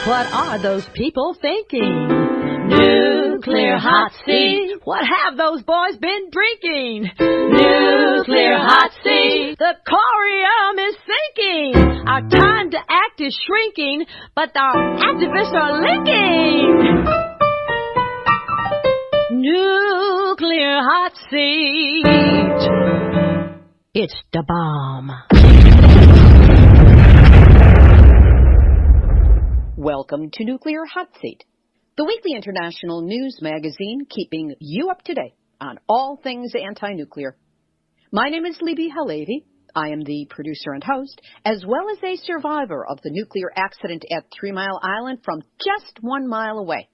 What are those people thinking? Nuclear hot seat. What have those boys been drinking? Nuclear hot seat. The corium is sinking. Our time to act is shrinking, but our activists are linking. Nuclear hot seat. It's the bomb. Welcome to Nuclear Hot Seat, the weekly international news magazine keeping you up to date on all things anti-nuclear. My name is Libbe, HaLevy. I am the producer and host, as well as a survivor of the nuclear accident at 3 Mile Island from just 1 mile away.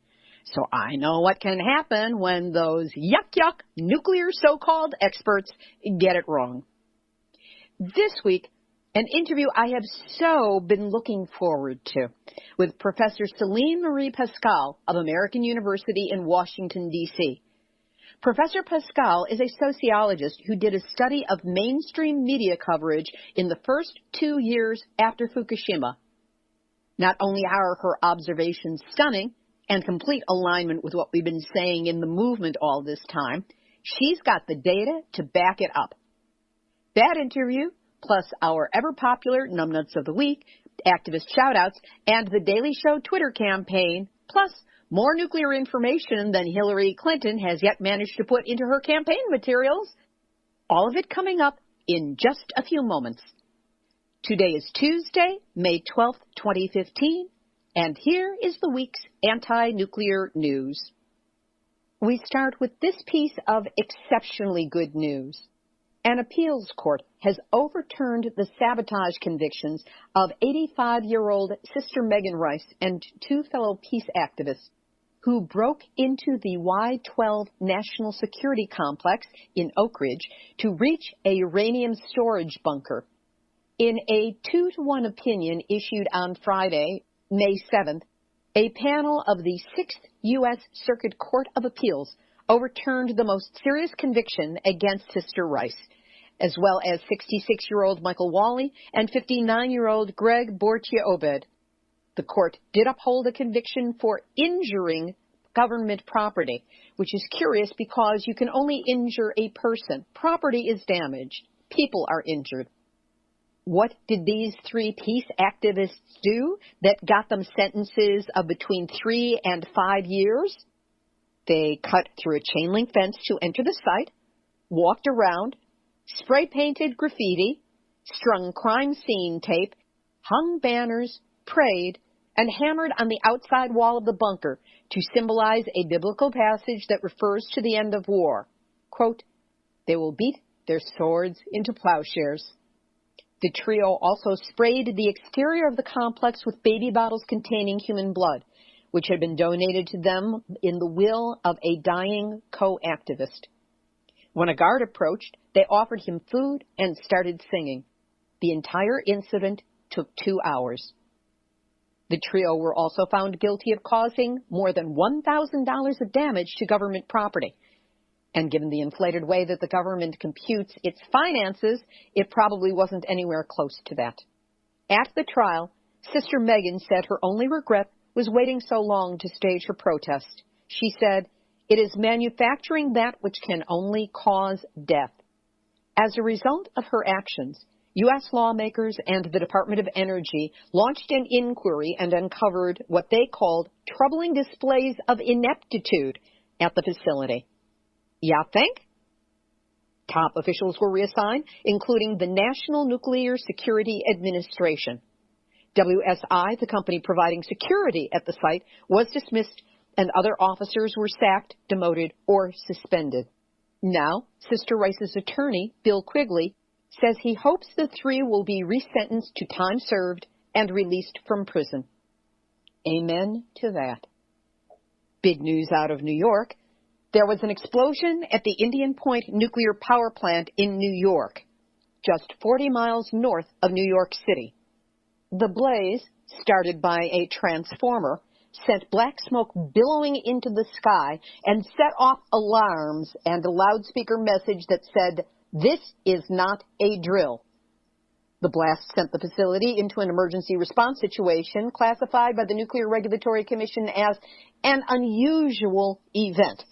So I know what can happen when those yuck nuclear so-called experts get it wrong. This week, an interview I have so been looking forward to with Professor Céline Marie Pascal of American University in Washington, D.C. Professor Pascal is a sociologist who did a study of mainstream media coverage in the first 2 years after Fukushima. Not only are her observations stunning and complete alignment with what we've been saying in the movement all this time, she's got the data to back it up. That interview, plus our ever-popular Numbnuts of the Week, activist shout-outs, and the Daily Show Twitter campaign, plus more nuclear information than Hillary Clinton has yet managed to put into her campaign materials. All of it coming up in just a few moments. Today is Tuesday, May 12th, 2015, and here is the week's anti-nuclear news. We start with this piece of exceptionally good news. An appeals court has overturned the sabotage convictions of 85-year-old Sister Megan Rice and 2 fellow peace activists who broke into the Y-12 National Security Complex in Oak Ridge to reach a uranium storage bunker. In a 2-to-1 opinion issued on Friday, May 7th, a panel of the 6th U.S. Circuit Court of Appeals overturned the most serious conviction against Sister Rice, as well as 66-year-old Michael Wally and 59-year-old Greg Bortia-Obed. The court did uphold a conviction for injuring government property, which is curious because you can only injure a person. Property is damaged. People are injured. What did these 3 peace activists do that got them sentences of between 3 and 5 years? They cut through a chain-link fence to enter the site, walked around, spray-painted graffiti, strung crime scene tape, hung banners, prayed, and hammered on the outside wall of the bunker to symbolize a biblical passage that refers to the end of war. Quote, "They will beat their swords into plowshares." The trio also sprayed the exterior of the complex with baby bottles containing human blood, which had been donated to them in the will of a dying co-activist. When a guard approached, they offered him food and started singing. The entire incident took 2 hours. The trio were also found guilty of causing more than $1,000 of damage to government property. And given the inflated way that the government computes its finances, it probably wasn't anywhere close to that. At the trial, Sister Megan said her only regret was waiting so long to stage her protest. She said, "It is manufacturing that which can only cause death." As a result of her actions, U.S. lawmakers and the Department of Energy launched an inquiry and uncovered what they called troubling displays of ineptitude at the facility. Ya think? Top officials were reassigned, including the National Nuclear Security Administration. WSI, the company providing security at the site, was dismissed, and other officers were sacked, demoted, or suspended. Now, Sister Rice's attorney, Bill Quigley, says he hopes the 3 will be resentenced to time served and released from prison. Amen to that. Big news out of New York. There was an explosion at the Indian Point nuclear power plant in New York, just 40 miles north of New York City. The blaze, started by a transformer, sent black smoke billowing into the sky and set off alarms and a loudspeaker message that said, "This is not a drill." The blast sent the facility into an emergency response situation classified by the Nuclear Regulatory Commission as an unusual event,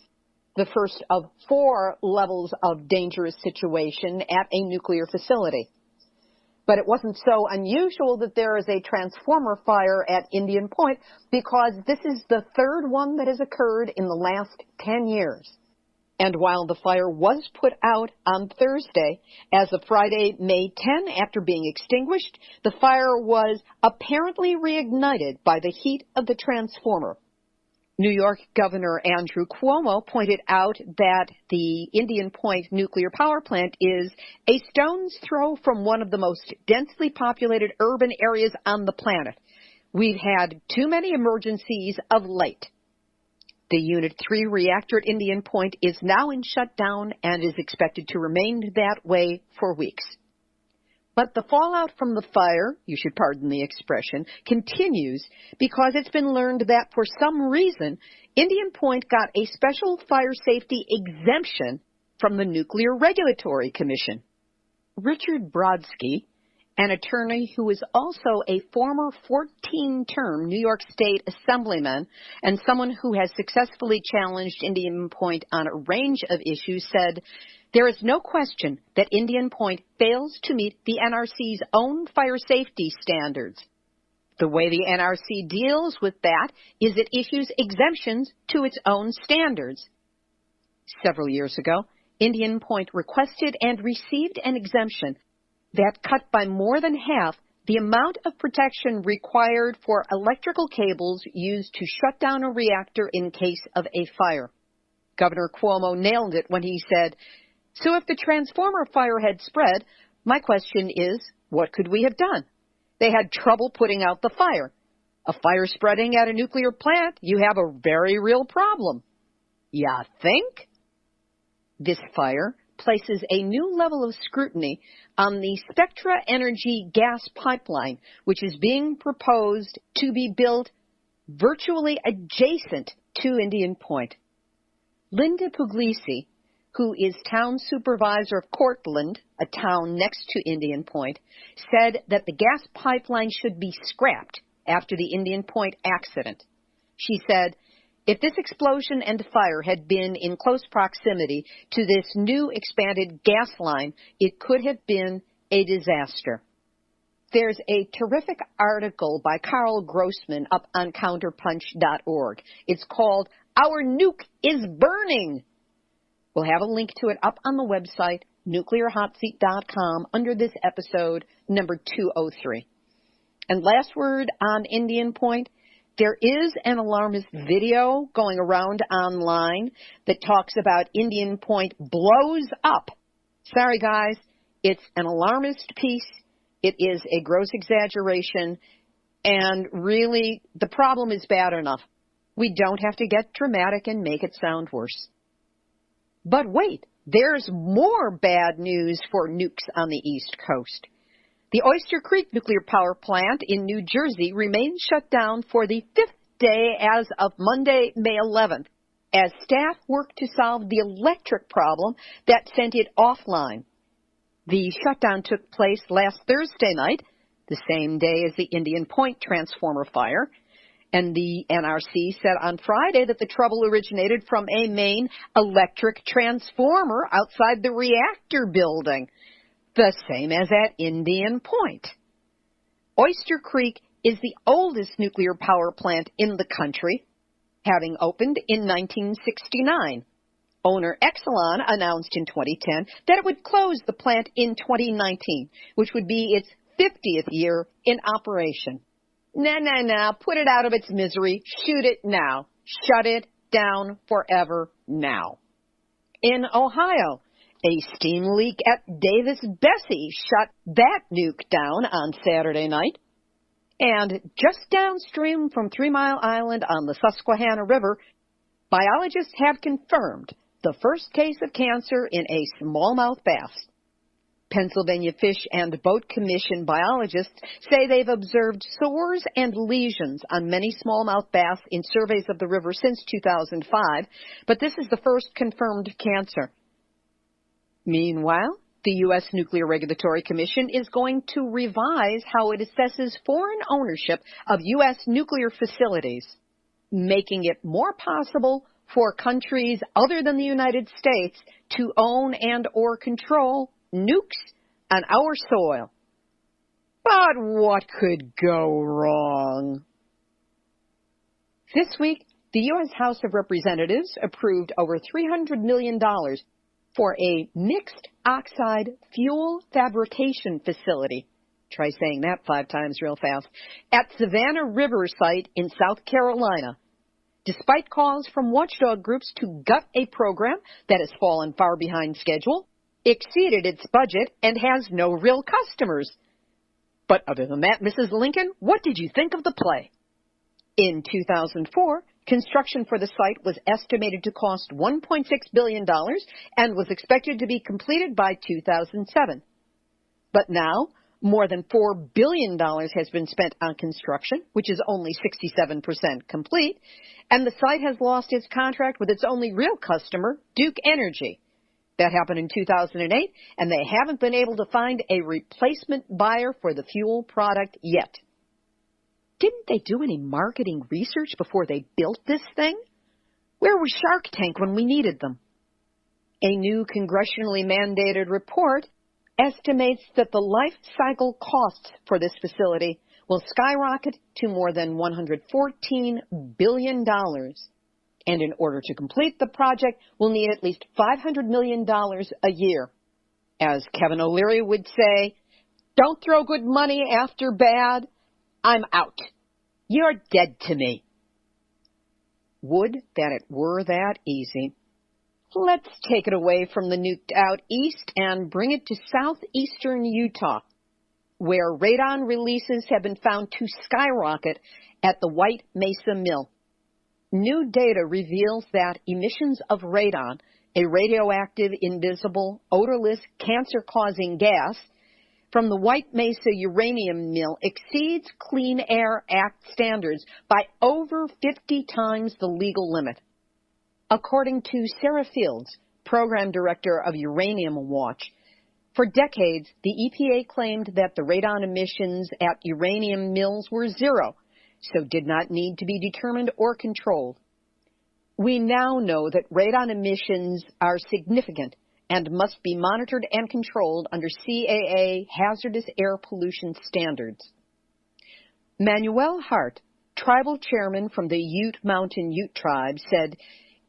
the first of 4 levels of dangerous situation at a nuclear facility. But it wasn't so unusual that there is a transformer fire at Indian Point, because this is the 3rd one that has occurred in the last 10 years. And while the fire was put out on Thursday, as of Friday, May 10, after being extinguished, the fire was apparently reignited by the heat of the transformer. New York Governor Andrew Cuomo pointed out that the Indian Point nuclear power plant is a stone's throw from one of the most densely populated urban areas on the planet. We've had too many emergencies of late. The Unit 3 reactor at Indian Point is now in shutdown and is expected to remain that way for weeks. But the fallout from the fire, you should pardon the expression, continues because it's been learned that for some reason, Indian Point got a special fire safety exemption from the Nuclear Regulatory Commission. Richard Brodsky, an attorney who is also a former 14-term New York State Assemblyman and someone who has successfully challenged Indian Point on a range of issues, said, "There is no question that Indian Point fails to meet the NRC's own fire safety standards. The way the NRC deals with that is it issues exemptions to its own standards. Several years ago, Indian Point requested and received an exemption that cut by more than half the amount of protection required for electrical cables used to shut down a reactor in case of a fire." Governor Cuomo nailed it when he said, "So if the transformer fire had spread, my question is, what could we have done? They had trouble putting out the fire. A fire spreading at a nuclear plant, you have a very real problem." Ya think? This fire places a new level of scrutiny on the Spectra Energy gas pipeline, which is being proposed to be built virtually adjacent to Indian Point. Linda Puglisi, who is town supervisor of Cortland, a town next to Indian Point, said that the gas pipeline should be scrapped after the Indian Point accident. She said, "If this explosion and fire had been in close proximity to this new expanded gas line, it could have been a disaster." There's a terrific article by Carl Grossman up on counterpunch.org. It's called "Our Nuke is Burning." We'll have a link to it up on the website, nuclearhotseat.com, under this episode, number 203. And last word on Indian Point, there is an alarmist video going around online that talks about Indian Point blows up. Sorry, guys, it's an alarmist piece. It is a gross exaggeration, and really, the problem is bad enough. We don't have to get dramatic and make it sound worse. But wait, there's more bad news for nukes on the East Coast. The Oyster Creek nuclear power plant in New Jersey remains shut down for the 5th day as of Monday, May 11th, as staff work to solve the electric problem that sent it offline. The shutdown took place last Thursday night, the same day as the Indian Point transformer fire, and the NRC said on Friday that the trouble originated from a main electric transformer outside the reactor building, the same as at Indian Point. Oyster Creek is the oldest nuclear power plant in the country, having opened in 1969. Owner Exelon announced in 2010 that it would close the plant in 2019, which would be its 50th year in operation. Nah, put it out of its misery, shoot it now, shut it down forever now. In Ohio, a steam leak at Davis-Besse shut that nuke down on Saturday night. And just downstream from 3 Mile Island on the Susquehanna River, biologists have confirmed the first case of cancer in a smallmouth bass. Pennsylvania Fish and Boat Commission biologists say they've observed sores and lesions on many smallmouth bass in surveys of the river since 2005, but this is the first confirmed cancer. Meanwhile, The U.S. Nuclear Regulatory Commission is going to revise how it assesses foreign ownership of U.S. nuclear facilities, making it more possible for countries other than the United States to own and or control nukes on our soil. But what could go wrong? This week, the U.S. House of Representatives approved over $300 million for a mixed oxide fuel fabrication facility. Try saying that 5 times real fast. At Savannah River site in South Carolina. Despite calls from watchdog groups to gut a program that has fallen far behind schedule, exceeded its budget, and has no real customers. But other than that, Mrs. Lincoln, what did you think of the play? In 2004, construction for the site was estimated to cost $1.6 billion and was expected to be completed by 2007. But now, more than $4 billion has been spent on construction, which is only 67% complete, and the site has lost its contract with its only real customer, Duke Energy. That happened in 2008, and they haven't been able to find a replacement buyer for the fuel product yet. Didn't they do any marketing research before they built this thing? Where was Shark Tank when we needed them? A new congressionally mandated report estimates that the life cycle costs for this facility will skyrocket to more than $114 billion. And in order to complete the project, we'll need at least $500 million a year. As Kevin O'Leary would say, don't throw good money after bad. I'm out. You're dead to me. Would that it were that easy. Let's take it away from the nuked out east and bring it to southeastern Utah, where radon releases have been found to skyrocket at the White Mesa Mill. New data reveals that emissions of radon, a radioactive, invisible, odorless, cancer-causing gas, from the White Mesa uranium mill exceeds Clean Air Act standards by over 50 times the legal limit. According to Sarah Fields, Program Director of Uranium Watch, for decades, the EPA claimed that the radon emissions at uranium mills were zero, so did not need to be determined or controlled. We now know that radon emissions are significant and must be monitored and controlled under CAA hazardous air pollution standards. Manuel Hart, tribal chairman from the Ute Mountain Ute tribe, said,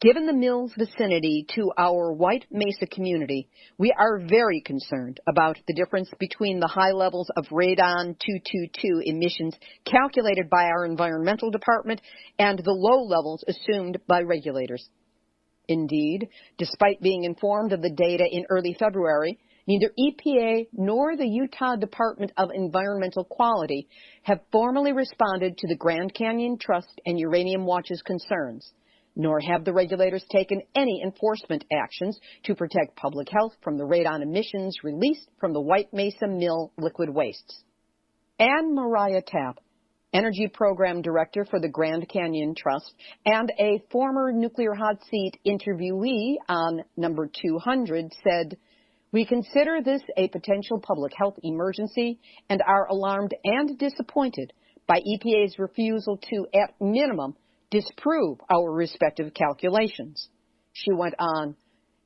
"Given the mill's vicinity to our White Mesa community, we are very concerned about the difference between the high levels of radon-222 emissions calculated by our environmental department and the low levels assumed by regulators." Indeed, despite being informed of the data in early February, neither EPA nor the Utah Department of Environmental Quality have formally responded to the Grand Canyon Trust and Uranium Watch's concerns, nor have the regulators taken any enforcement actions to protect public health from the radon emissions released from the White Mesa Mill liquid wastes. Anne Mariah Tapp, Energy Program Director for the Grand Canyon Trust and a former Nuclear Hot Seat interviewee on number 200, said, "We consider this a potential public health emergency and are alarmed and disappointed by EPA's refusal to, at minimum, disprove our respective calculations." She went on,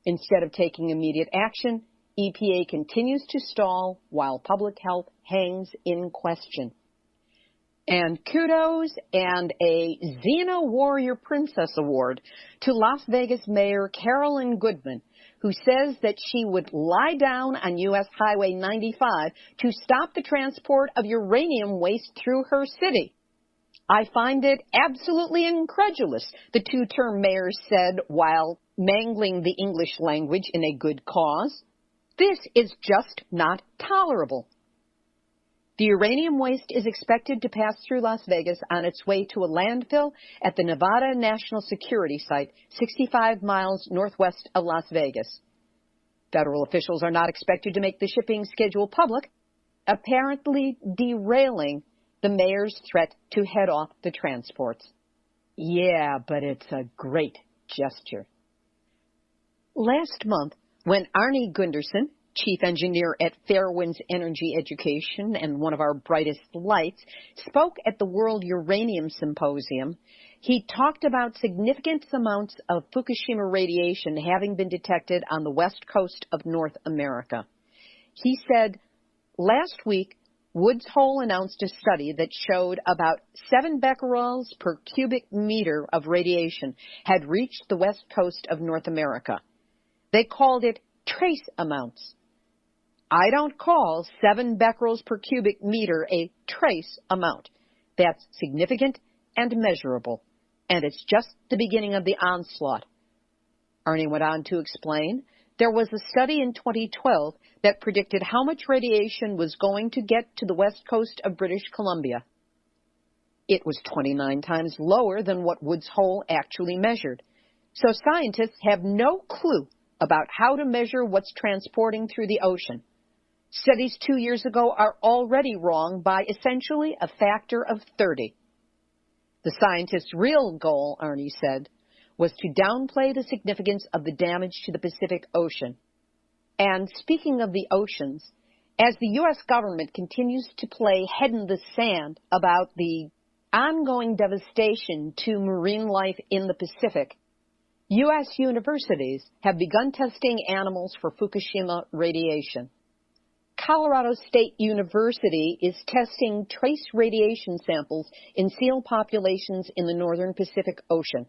"Instead of taking immediate action, EPA continues to stall while public health hangs in question." And kudos and a Xena Warrior Princess Award to Las Vegas Mayor Carolyn Goodman, who says that she would lie down on U.S. Highway 95 to stop the transport of uranium waste through her city. "I find it absolutely incredulous," the two-term mayor said while mangling the English language in a good cause. "This is just not tolerable." The uranium waste is expected to pass through Las Vegas on its way to a landfill at the Nevada National Security Site, 65 miles northwest of Las Vegas. Federal officials are not expected to make the shipping schedule public, apparently derailing the mayor's threat to head off the transports. Yeah, but it's a great gesture. Last month, when Arnie Gunderson, chief engineer at Fairwinds Energy Education and one of our brightest lights, spoke at the World Uranium Symposium. He talked about significant amounts of Fukushima radiation having been detected on the west coast of North America. He said, last week, Woods Hole announced a study that showed about 7 becquerels per cubic meter of radiation had reached the west coast of North America. They called it trace amounts. I don't call 7 becquerels per cubic meter a trace amount. That's significant and measurable, and it's just the beginning of the onslaught. Arnie went on to explain, there was a study in 2012 that predicted how much radiation was going to get to the west coast of British Columbia. It was 29 times lower than what Woods Hole actually measured. So scientists have no clue about how to measure what's transporting through the ocean. Studies 2 years ago are already wrong by essentially a factor of 30. The scientists' real goal, Arnie said, was to downplay the significance of the damage to the Pacific Ocean. And speaking of the oceans, as the U.S. government continues to play head in the sand about the ongoing devastation to marine life in the Pacific, U.S. universities have begun testing animals for Fukushima radiation. Colorado State University is testing trace radiation samples in seal populations in the northern Pacific Ocean.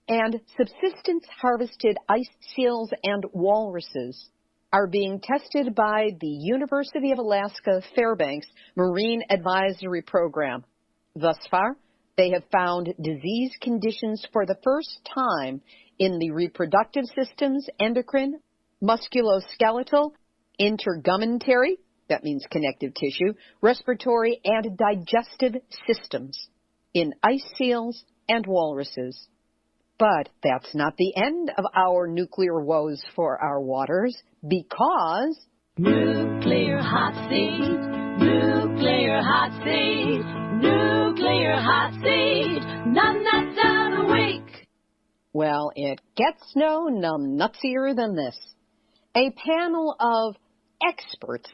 And subsistence-harvested ice seals and walruses are being tested by the University of Alaska Fairbanks Marine Advisory Program. Thus far, they have found disease conditions for the first time in the reproductive systems, endocrine, musculoskeletal, intergumentary, that means connective tissue, respiratory, and digestive systems in ice seals and walruses. But that's not the end of our nuclear woes for our waters, because... Nuclear hot seat, nuclear hot seat, nuclear hot seat, nuts of the week. Well, it gets no nutsier than this. A panel of experts,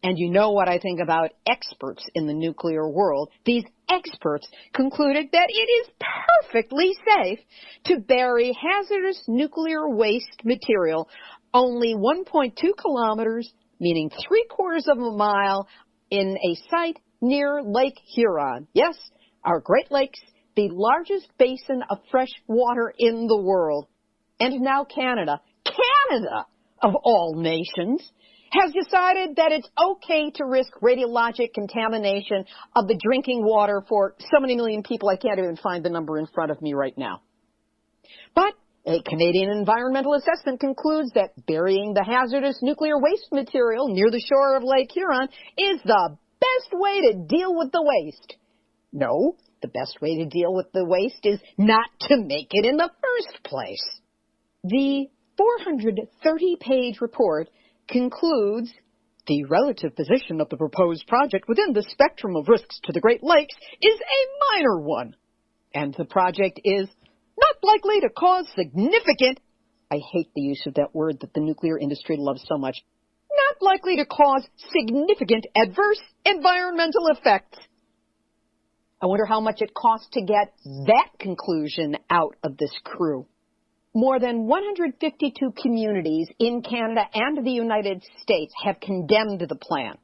and you know what I think about experts in the nuclear world, these experts concluded that it is perfectly safe to bury hazardous nuclear waste material only 1.2 kilometers, meaning 3/4 of a mile, in a site near Lake Huron. Yes, our Great Lakes, the largest basin of fresh water in the world. And now Canada, of all nations, has decided that it's okay to risk radiologic contamination of the drinking water for so many million people I can't even find the number in front of me right now. But a Canadian environmental assessment concludes that burying the hazardous nuclear waste material near the shore of Lake Huron is the best way to deal with the waste. No, the best way to deal with the waste is not to make it in the first place. The 430-page report concludes, the relative position of the proposed project within the spectrum of risks to the Great Lakes is a minor one, and the project is not likely to cause significant, I hate the use of that word that the nuclear industry loves so much, not likely to cause significant adverse environmental effects. I wonder how much it costs to get that conclusion out of this crew. More than 152 communities in Canada and the United States have condemned the plan.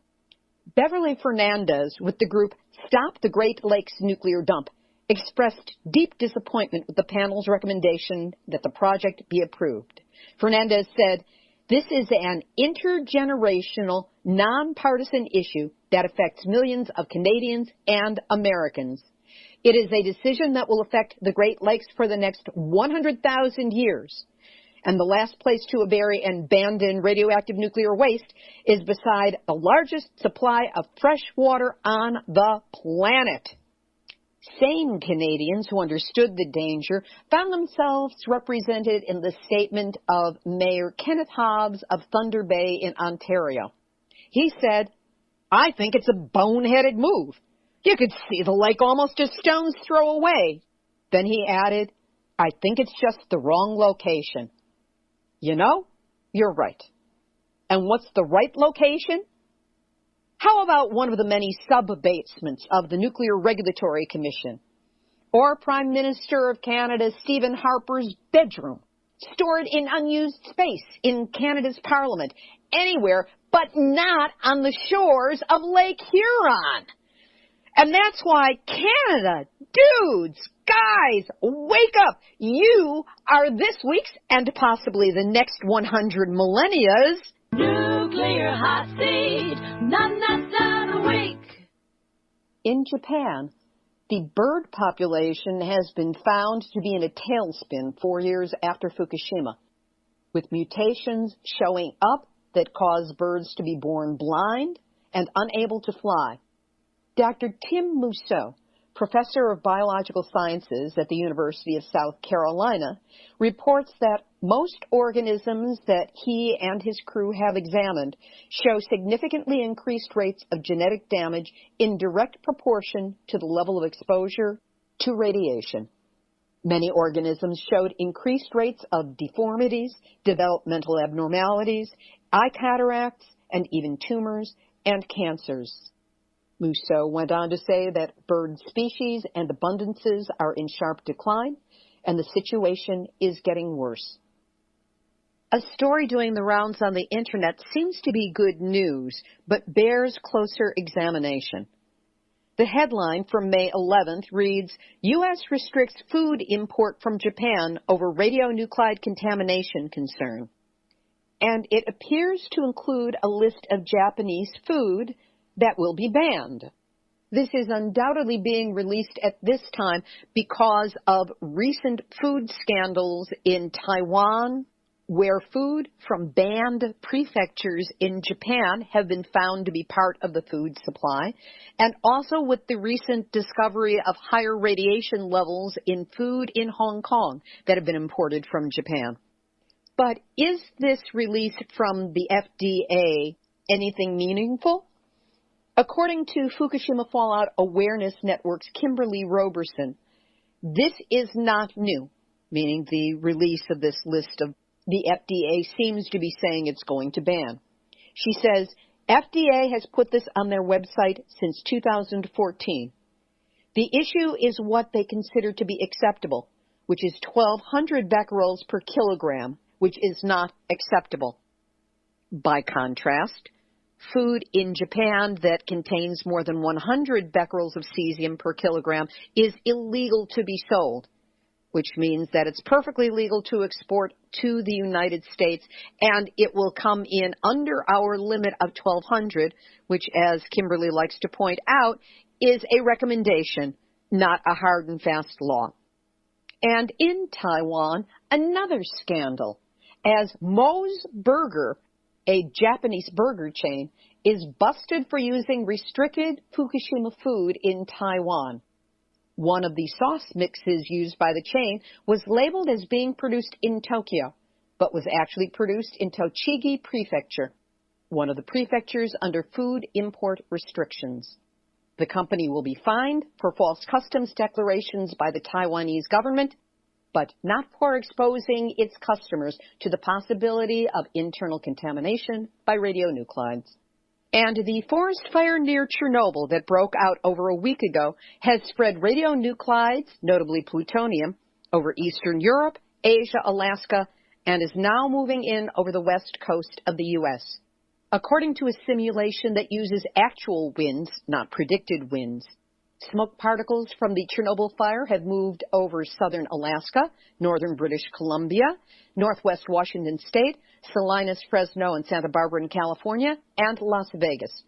Beverly Fernandez with the group Stop the Great Lakes Nuclear Dump expressed deep disappointment with the panel's recommendation that the project be approved. Fernandez said, "This is an intergenerational, nonpartisan issue that affects millions of Canadians and Americans. It is a decision that will affect the Great Lakes for the next 100,000 years. And the last place to bury and abandon radioactive nuclear waste is beside the largest supply of fresh water on the planet." Sane Canadians who understood the danger found themselves represented in the statement of Mayor Kenneth Hobbs of Thunder Bay in Ontario. He said, "I think it's a boneheaded move. You could see the lake almost a stone's throw away." Then he added, "I think it's just the wrong location." You know, you're right. And what's the right location? How about one of the many sub-basements of the Nuclear Regulatory Commission? Or Prime Minister of Canada Stephen Harper's bedroom, stored in unused space in Canada's Parliament, anywhere but not on the shores of Lake Huron. And that's why Canada, dudes, guys, wake up. You are this week's and possibly the next 100 millennia's Nuclear Hot Seat, not a week. In Japan, the bird population has been found to be in a tailspin 4 years after Fukushima, with mutations showing up that cause birds to be born blind and unable to fly. Dr. Tim Mousseau, professor of biological sciences at the University of South Carolina, reports that most organisms that he and his crew have examined show significantly increased rates of genetic damage in direct proportion to the level of exposure to radiation. Many organisms showed increased rates of deformities, developmental abnormalities, eye cataracts, and even tumors and cancers. Mousseau went on to say that bird species and abundances are in sharp decline, and the situation is getting worse. A story doing the rounds on the internet seems to be good news, but bears closer examination. The headline from May 11th reads, U.S. restricts food import from Japan over radionuclide contamination concern. And it appears to include a list of Japanese food that will be banned. This is undoubtedly being released at this time because of recent food scandals in Taiwan, where food from banned prefectures in Japan have been found to be part of the food supply, and also with the recent discovery of higher radiation levels in food in Hong Kong that have been imported from Japan. But is this release from the FDA anything meaningful? According to Fukushima Fallout Awareness Network's Kimberly Roberson, this is not new, meaning the release of this list of the FDA seems to be saying it's going to ban. She says, FDA has put this on their website since 2014. The issue is what they consider to be acceptable, which is 1,200 becquerels per kilogram, which is not acceptable. By contrast, food in Japan that contains more than 100 becquerels of cesium per kilogram is illegal to be sold, which means that it's perfectly legal to export to the United States, and it will come in under our limit of 1,200, which, as Kimberly likes to point out, is a recommendation, not a hard and fast law. And in Taiwan, another scandal, as Moe's Burger, a Japanese burger chain, is busted for using restricted Fukushima food in Taiwan. One of the sauce mixes used by the chain was labeled as being produced in Tokyo, but was actually produced in Tochigi Prefecture, one of the prefectures under food import restrictions. The company will be fined for false customs declarations by the Taiwanese government, but not for exposing its customers to the possibility of internal contamination by radionuclides. And the forest fire near Chernobyl that broke out over a week ago has spread radionuclides, notably plutonium, over Eastern Europe, Asia, Alaska, and is now moving in over the west coast of the U.S. According to a simulation that uses actual winds, not predicted winds, smoke particles from the Chernobyl fire have moved over southern Alaska, northern British Columbia, northwest Washington State, Salinas, Fresno, and Santa Barbara in California, and Las Vegas.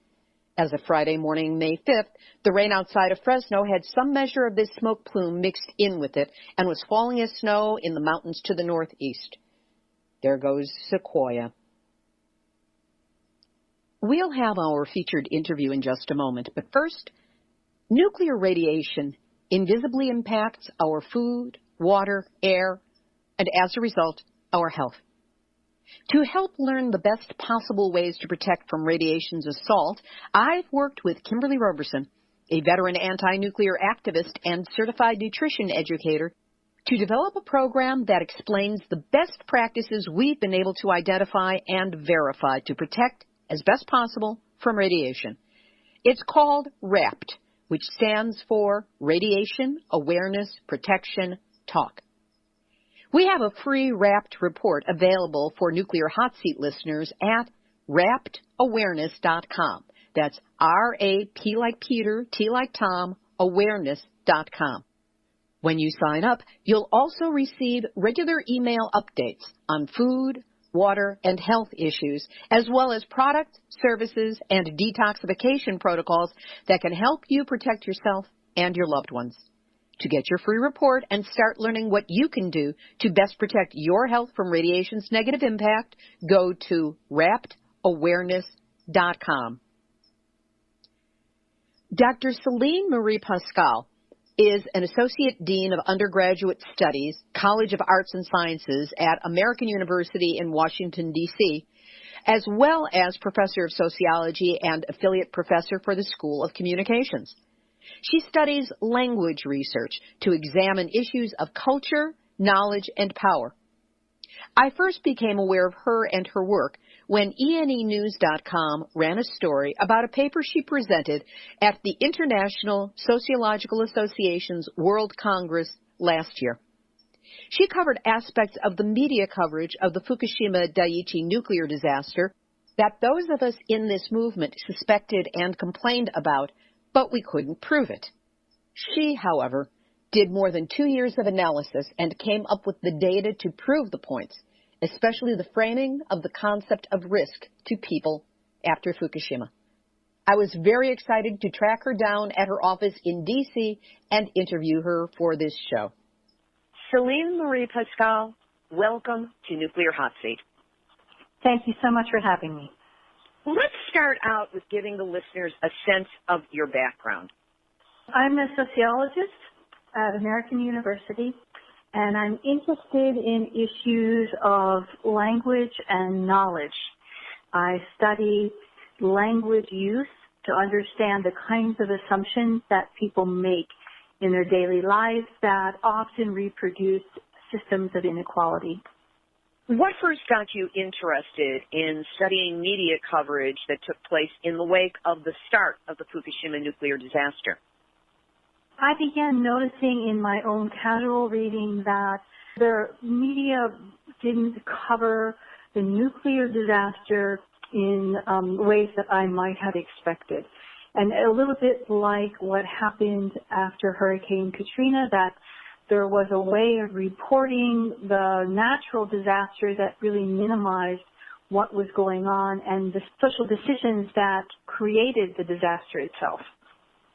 As of Friday morning, May 5th, the rain outside of Fresno had some measure of this smoke plume mixed in with it and was falling as snow in the mountains to the northeast. There goes Sequoia. We'll have our featured interview in just a moment, but first, nuclear radiation invisibly impacts our food, water, air, and as a result, our health. To help learn the best possible ways to protect from radiation's assault, I've worked with Kimberly Roberson, a veteran anti-nuclear activist and certified nutrition educator, to develop a program that explains the best practices we've been able to identify and verify to protect as best possible from radiation. It's called WRAPT, which stands for Radiation Awareness Protection Talk. We have a free WRAPT report available for Nuclear Hot Seat listeners at raptawareness.com. That's R-A-P like Peter, T like Tom, awareness.com. When you sign up, you'll also receive regular email updates on food, water, and health issues, as well as products, services, and detoxification protocols that can help you protect yourself and your loved ones. To get your free report and start learning what you can do to best protect your health from radiation's negative impact, go to raptawareness.com. Dr. Celine Marie Pascal is an Associate Dean of Undergraduate Studies, College of Arts and Sciences at American University in Washington, D.C., as well as Professor of Sociology and Affiliate Professor for the School of Communications. She studies language research to examine issues of culture, knowledge, and power. I first became aware of her and her work when ENEnews.com ran a story about a paper she presented at the International Sociological Association's World Congress last year. She covered aspects of the media coverage of the Fukushima Daiichi nuclear disaster that those of us in this movement suspected and complained about, but we couldn't prove it. She, however, did more than 2 years of analysis and came up with the data to prove the points, especially the framing of the concept of risk to people after Fukushima. I was very excited to track her down at her office in D.C. and interview her for this show. Celine Marie Pascal, welcome to Nuclear Hot Seat. Thank you so much for having me. Let's start out with giving the listeners a sense of your background. I'm a sociologist at American University, and I'm interested in issues of language and knowledge. I study language use to understand the kinds of assumptions that people make in their daily lives that often reproduce systems of inequality. What first got you interested in studying media coverage that took place in the wake of the start of the Fukushima nuclear disaster? I began noticing in my own casual reading that the media didn't cover the nuclear disaster in ways that I might have expected. And a little bit like what happened after Hurricane Katrina, that there was a way of reporting the natural disaster that really minimized what was going on and the social decisions that created the disaster itself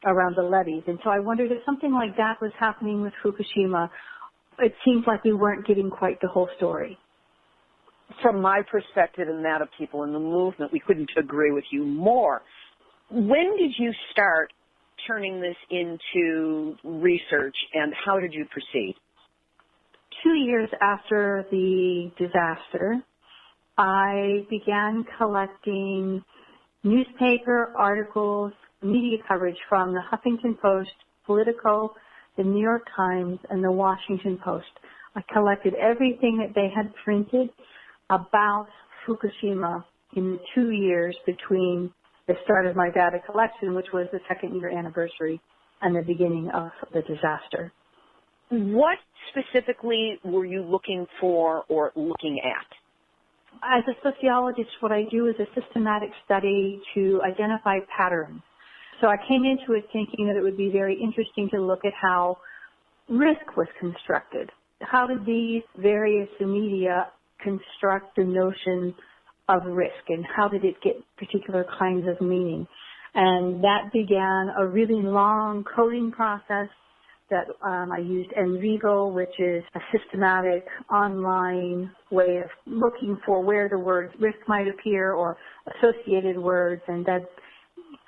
around the levees. And so I wondered if something like that was happening with Fukushima. It seems like we weren't getting quite the whole story. From my perspective and that of people in the movement, we couldn't agree with you more. When did you start turning this into research, and how did you proceed? 2 years after the disaster, I began collecting newspaper articles, media coverage from the Huffington Post, Politico, the New York Times, and the Washington Post. I collected everything that they had printed about Fukushima in the 2 years between the start of my data collection, which was the second year anniversary, and the beginning of the disaster. What specifically were you looking for or looking at? As a sociologist, what I do is a systematic study to identify patterns. So I came into it thinking that it would be very interesting to look at how risk was constructed. How did these various media construct the notion of risk, and how did it get particular kinds of meaning? And that began a really long coding process that I used NVivo, which is a systematic online way of looking for where the word risk might appear or associated words, and then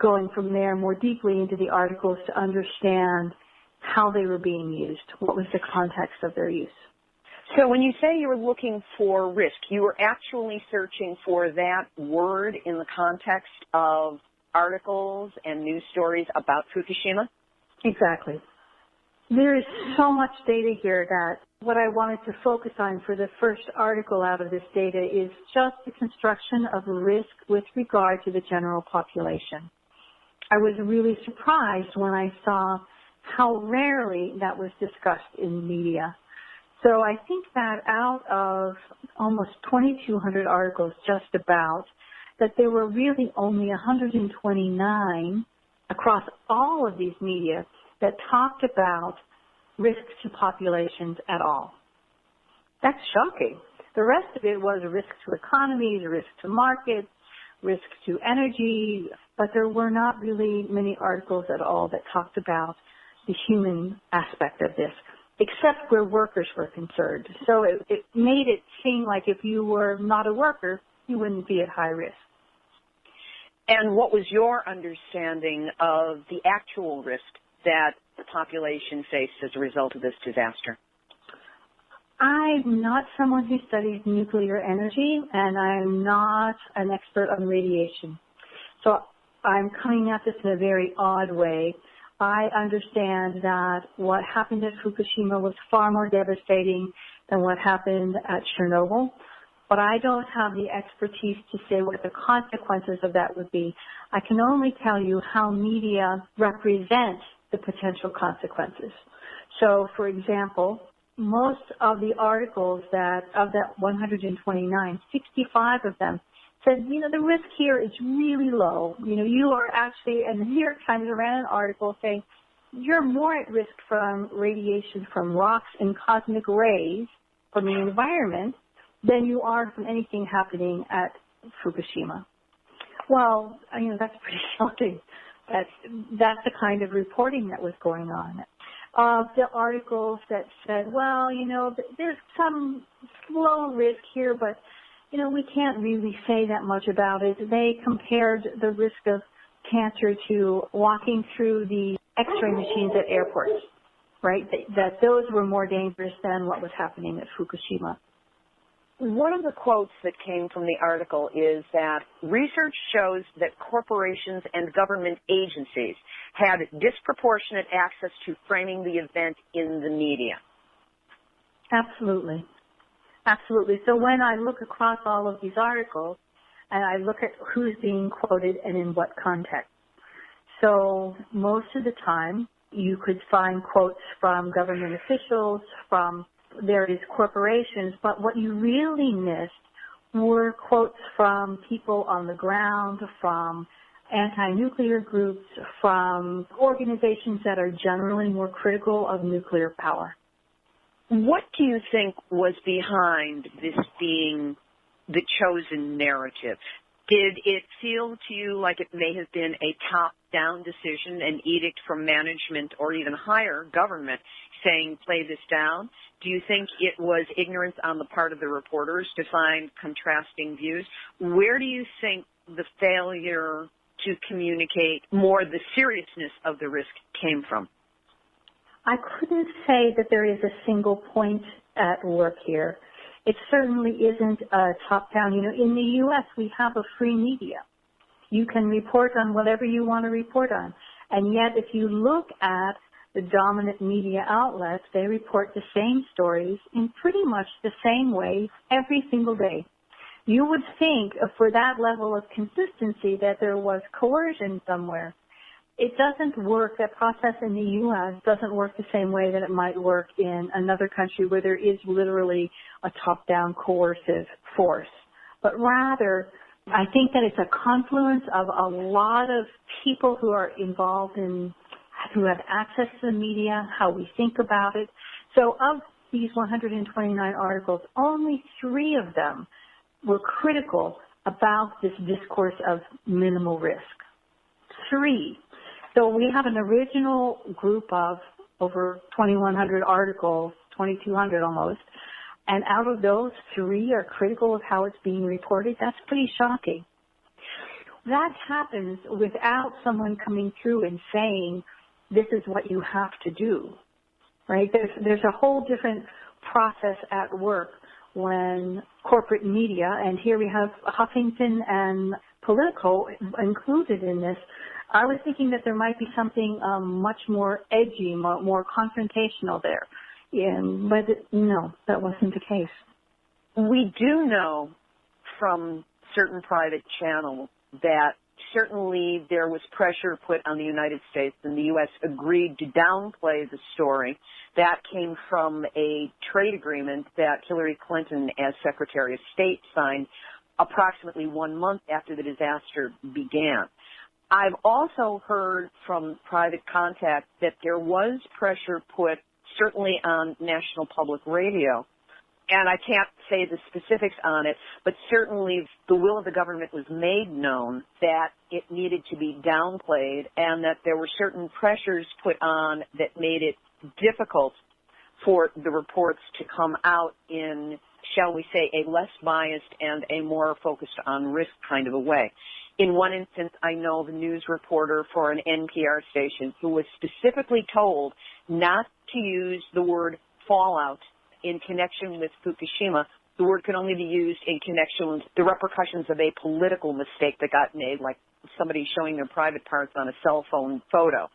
going from there more deeply into the articles to understand how they were being used, what was the context of their use. So when you say you were looking for risk, you were actually searching for that word in the context of articles and news stories about Fukushima? Exactly. There is so much data here that what I wanted to focus on for the first article out of this data is just the construction of risk with regard to the general population. I was really surprised when I saw how rarely that was discussed in media. So I think that out of almost 2,200 articles just about, that there were really only 129 across all of these media that talked about risk to populations at all. That's shocking. The rest of it was risk to economies, risk to markets, risk to energy, but there were not really many articles at all that talked about the human aspect of this, except where workers were concerned. So it made it seem like if you were not a worker, you wouldn't be at high risk. And what was your understanding of the actual risk that the population faced as a result of this disaster? I'm not someone who studies nuclear energy, and I'm not an expert on radiation. So I'm coming at this in a very odd way. I understand that what happened at Fukushima was far more devastating than what happened at Chernobyl, but I don't have the expertise to say what the consequences of that would be. I can only tell you how media represent the potential consequences. So, for example, most of the articles of that 129, 65 of them said, the risk here is really low. You are actually, and the New York Times ran an article saying, you're more at risk from radiation from rocks and cosmic rays from the environment than you are from anything happening at Fukushima. Well, that's pretty shocking. That's the kind of reporting that was going on. The articles that said, well, there's some low risk here, but, we can't really say that much about it. They compared the risk of cancer to walking through the X-ray machines at airports, right? That those were more dangerous than what was happening at Fukushima. One of the quotes that came from the article is that research shows that corporations and government agencies had disproportionate access to framing the event in the media. Absolutely. Absolutely. So when I look across all of these articles and I look at who's being quoted and in what context, so most of the time you could find quotes from government officials, from various corporations, but what you really missed were quotes from people on the ground, from anti-nuclear groups, from organizations that are generally more critical of nuclear power. What do you think was behind this being the chosen narrative? Did it feel to you like it may have been a top-down decision, an edict from management or even higher government saying, play this down? Do you think it was ignorance on the part of the reporters to find contrasting views? Where do you think the failure to communicate more the seriousness of the risk came from? I couldn't say that there is a single point at work here. It certainly isn't a top-down. In the U.S., we have a free media. You can report on whatever you want to report on. And yet, if you look at the dominant media outlets, they report the same stories in pretty much the same way every single day. You would think for that level of consistency that there was coercion somewhere. It doesn't work. That process in the U.S. doesn't work the same way that it might work in another country where there is literally a top-down coercive force. But rather, I think that it's a confluence of a lot of people who are involved in, who have access to the media, how we think about it. So of these 129 articles, only 3 of them were critical about this discourse of minimal risk. 3. So we have an original group of over 2,100 articles, 2,200 almost, and out of those, 3 are critical of how it's being reported. That's pretty shocking. That happens without someone coming through and saying, this is what you have to do, right? There's a whole different process at work when corporate media, and here we have Huffington and political included in this. I was thinking that there might be something much more edgy, more confrontational there. No, that wasn't the case. We do know from certain private channels that certainly there was pressure put on the United States, and the U.S. agreed to downplay the story. That came from a trade agreement that Hillary Clinton, as Secretary of State, signed approximately 1 month after the disaster began. I've also heard from private contact that there was pressure put certainly on National Public Radio, and I can't say the specifics on it, but certainly the will of the government was made known that it needed to be downplayed and that there were certain pressures put on that made it difficult for the reports to come out in, shall we say, a less biased and a more focused on risk kind of a way. In one instance, I know of a news reporter for an NPR station who was specifically told not to use the word fallout in connection with Fukushima. The word could only be used in connection with the repercussions of a political mistake that got made, like somebody showing their private parts on a cell phone photo.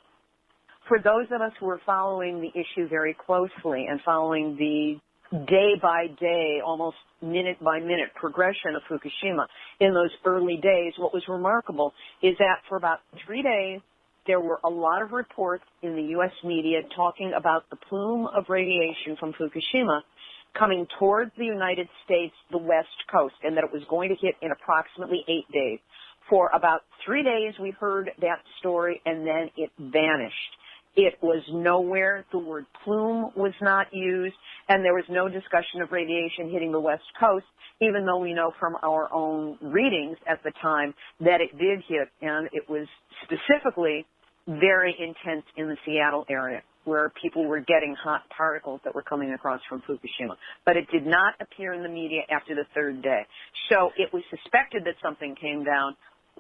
For those of us who are following the issue very closely and following the day-by-day, almost minute-by-minute progression of Fukushima in those early days, what was remarkable is that for about 3 days, there were a lot of reports in the U.S. media talking about the plume of radiation from Fukushima coming towards the United States, the West Coast, and that it was going to hit in approximately 8 days. For about 3 days, we heard that story, and then it vanished. It was nowhere. The word plume was not used, and there was no discussion of radiation hitting the West Coast, even though we know from our own readings at the time that it did hit, and it was specifically very intense in the Seattle area, where people were getting hot particles that were coming across from Fukushima. But it did not appear in the media after the third day. So it was suspected that something came down.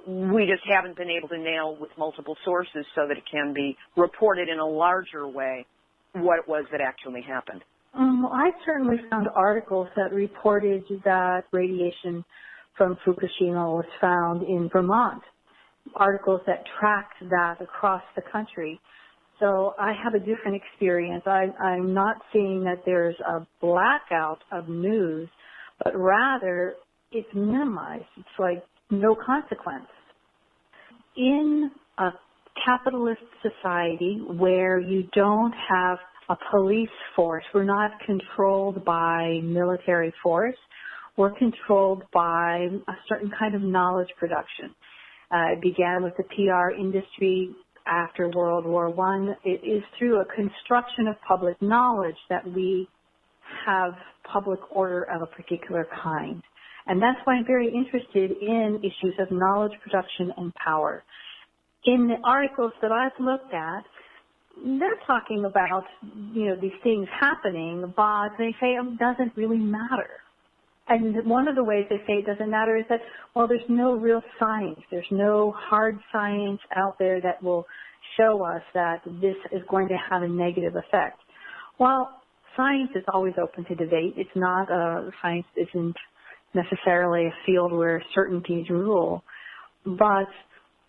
We just haven't been able to nail with multiple sources so that it can be reported in a larger way what it was that actually happened. I certainly found articles that reported that radiation from Fukushima was found in Vermont, articles that tracked that across the country. So I have a different experience. I'm not seeing that there's a blackout of news, but rather it's minimized. It's like no consequence. In a capitalist society where you don't have a police force, we're not controlled by military force, we're controlled by a certain kind of knowledge production. It began with the PR industry after World War I. It is through a construction of public knowledge that we have public order of a particular kind. And that's why I'm very interested in issues of knowledge production and power. In the articles that I've looked at, they're talking about, these things happening, but they say it doesn't really matter. And one of the ways they say it doesn't matter is that, there's no real science. There's no hard science out there that will show us that this is going to have a negative effect. Well, science is always open to debate. It's not, science isn't necessarily a field where certainties rule, but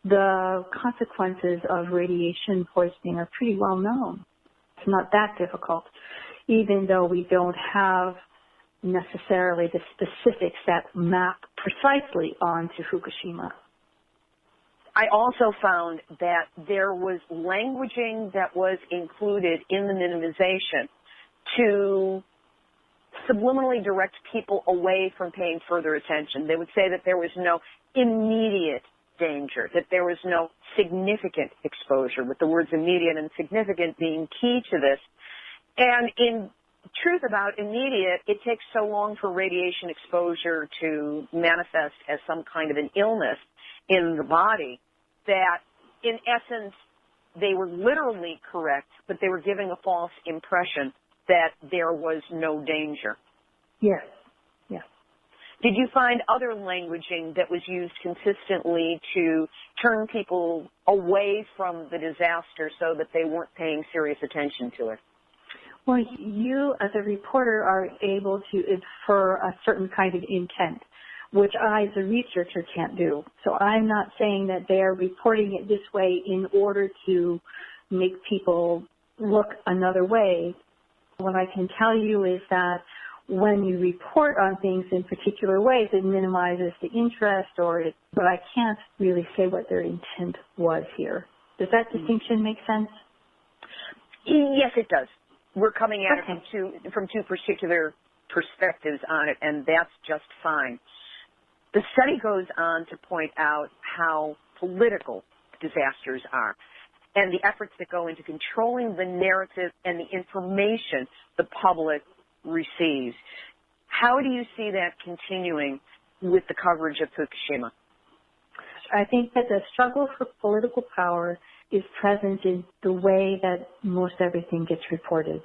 the consequences of radiation poisoning are pretty well known. It's not that difficult, even though we don't have necessarily the specifics that map precisely onto Fukushima. I also found that there was languaging that was included in the minimization to subliminally direct people away from paying further attention. They would say that there was no immediate danger, that there was no significant exposure, with the words immediate and significant being key to this. And in truth about immediate, it takes so long for radiation exposure to manifest as some kind of an illness in the body that, in essence, they were literally correct, but they were giving a false impression that there was no danger. Yes, yes. Did you find other languaging that was used consistently to turn people away from the disaster so that they weren't paying serious attention to it? Well, you as a reporter are able to infer a certain kind of intent. which I, as a researcher, can't do. So I'm not saying that they're reporting it this way in order to make people look another way. What I can tell you is that when you report on things in particular ways, it minimizes the interest, but I can't really say what their intent was here. Does that distinction make sense? Yes, it does. We're coming at it from two particular perspectives on it, and that's just fine. The study goes on to point out how political disasters are and the efforts that go into controlling the narrative and the information the public receives. How do you see that continuing with the coverage of Fukushima? I think that the struggle for political power is present in the way that most everything gets reported.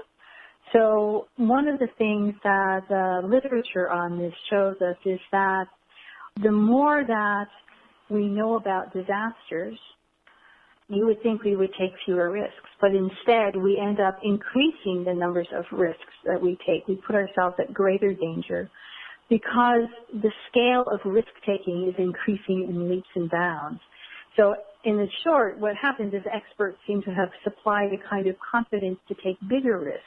So one of the things that the literature on this shows us is that the more that we know about disasters, you would think we would take fewer risks, but instead we end up increasing the numbers of risks that we take. We put ourselves at greater danger because the scale of risk-taking is increasing in leaps and bounds. So in the short, what happens is experts seem to have supplied a kind of confidence to take bigger risks.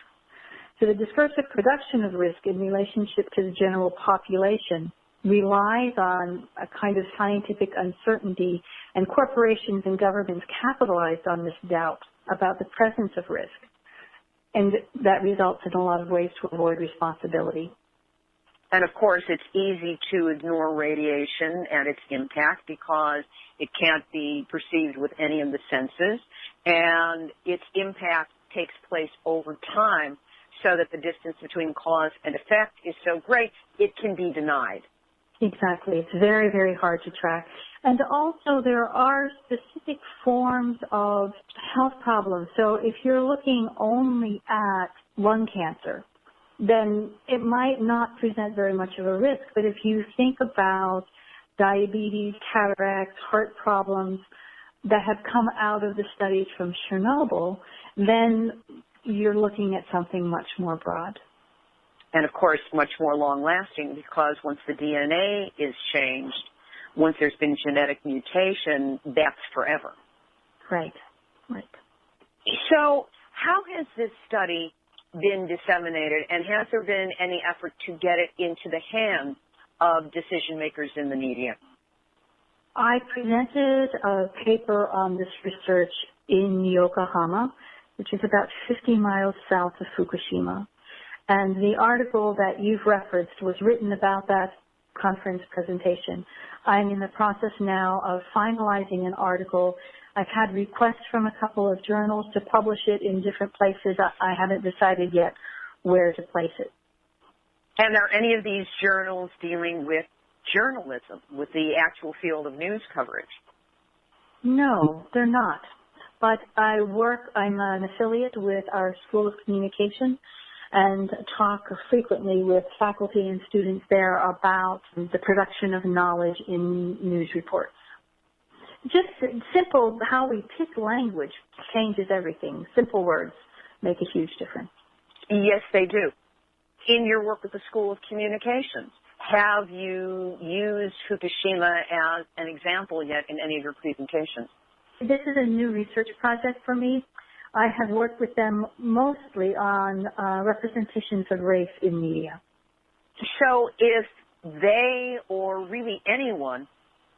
So the discursive production of risk in relationship to the general population relies on a kind of scientific uncertainty, and corporations and governments capitalized on this doubt about the presence of risk. And that results in a lot of ways to avoid responsibility. And of course, it's easy to ignore radiation and its impact because it can't be perceived with any of the senses, and its impact takes place over time so that the distance between cause and effect is so great, it can be denied. Exactly. It's very, very hard to track. And also there are specific forms of health problems. So if you're looking only at lung cancer, then it might not present very much of a risk. But if you think about diabetes, cataracts, heart problems that have come out of the studies from Chernobyl, then you're looking at something much more broad. And, of course, much more long-lasting because once the DNA is changed, once there's been genetic mutation, that's forever. Right, right. So how has this study been disseminated, and has there been any effort to get it into the hands of decision-makers in the media? I presented a paper on this research in Yokohama, which is about 50 miles south of Fukushima. And the article that you've referenced was written about that conference presentation. I'm in the process now of finalizing an article. I've had requests from a couple of journals to publish it in different places. I haven't decided yet where to place it. And are any of these journals dealing with journalism, with the actual field of news coverage? No, they're not. But I'm an affiliate with our School of Communication and talk frequently with faculty and students there about the production of knowledge in news reports. Just simple, how we pick language changes everything. Simple words make a huge difference. Yes, they do. In your work with the School of Communications, have you used Fukushima as an example yet in any of your presentations? This is a new research project for me. I have worked with them mostly on representations of race in media. So if they, or really anyone,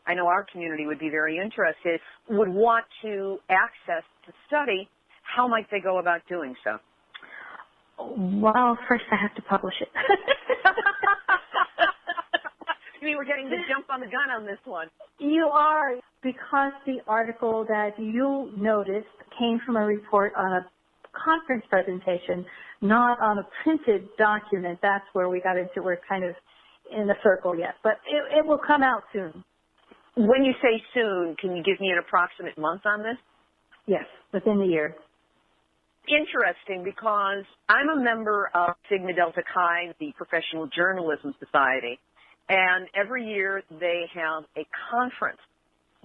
I know our community would be very interested, would want to access the study, how might they go about doing so? Well, first I have to publish it. You mean we're getting the jump on the gun on this one? You are, because the article that you noticed came from a report on a conference presentation, not on a printed document. That's where we got into, we're kind of in the circle yet. But it will come out soon. When you say soon, can you give me an approximate month on this? Yes, within the year. Interesting, because I'm a member of Sigma Delta Chi, the Professional Journalism Society, and every year they have a conference.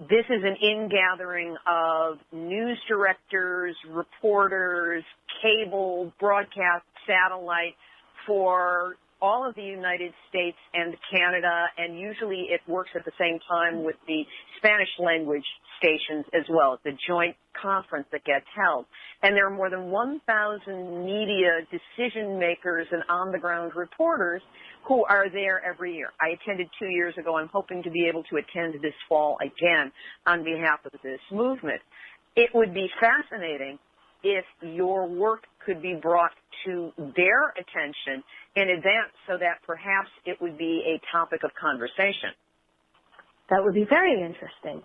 This is an ingathering of news directors, reporters, cable, broadcast, satellite, for all of the United States and Canada, and usually it works at the same time with the Spanish language stations as well. It's a joint conference that gets held. And there are more than 1,000 media decision makers and on-the-ground reporters who are there every year. I attended 2 years ago. I'm hoping to be able to attend this fall again on behalf of this movement. It would be fascinating if your work could be brought to their attention in advance so that perhaps it would be a topic of conversation. That would be very interesting.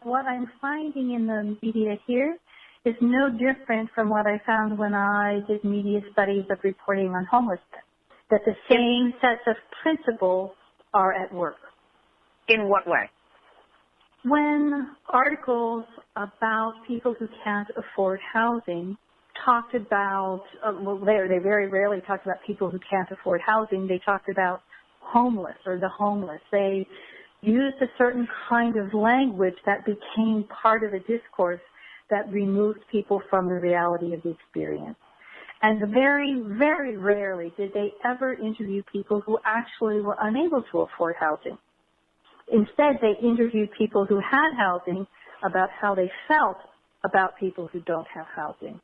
What I'm finding in the media here is no different from what I found when I did media studies of reporting on homelessness, that the same sets of principles are at work. In what way? When articles about people who can't afford housing talked about, they very rarely talked about people who can't afford housing. They talked about homeless or the homeless. They used a certain kind of language that became part of a discourse that removed people from the reality of the experience. And very, very rarely did they ever interview people who actually were unable to afford housing. Instead, they interviewed people who had housing about how they felt about people who don't have housing.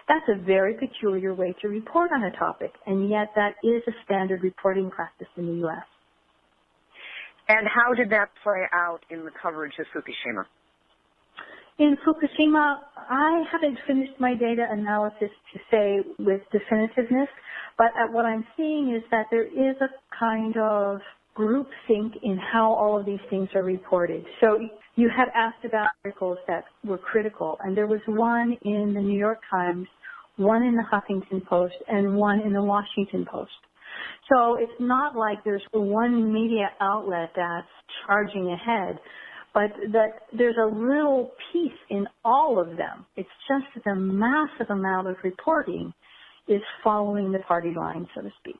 That's a very peculiar way to report on a topic, and yet that is a standard reporting practice in the U.S. And how did that play out in the coverage of Fukushima? In Fukushima, I haven't finished my data analysis to say with definitiveness, but what I'm seeing is that there is a kind of groupthink in how all of these things are reported. So you had asked about articles that were critical, and there was one in the New York Times, one in the Huffington Post, and one in the Washington Post. So it's not like there's one media outlet that's charging ahead, but that there's a little piece in all of them. It's just that the massive amount of reporting is following the party line, so to speak.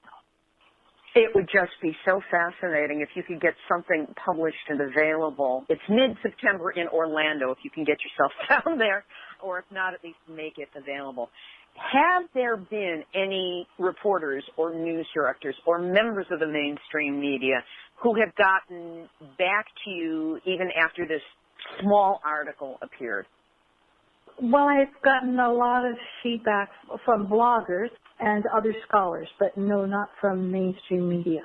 It would just be so fascinating if you could get something published and available. It's mid-September in Orlando if you can get yourself down there, or if not, at least make it available. Have there been any reporters or news directors or members of the mainstream media who have gotten back to you even after this small article appeared? Well, I've gotten a lot of feedback from bloggers and other scholars, but no, not from mainstream media.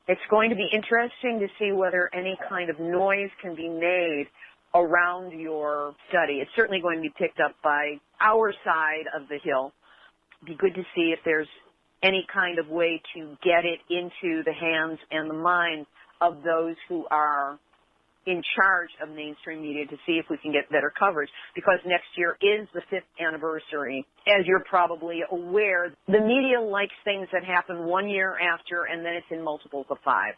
It's going to be interesting to see whether any kind of noise can be made around your study. It's certainly going to be picked up by our side of the hill. It'd be good to see if there's any kind of way to get it into the hands and the minds of those who are in charge of mainstream media to see if we can get better coverage, because next year is the 5th anniversary. As you're probably aware, the media likes things that happen 1 year after, and then it's in multiples of 5.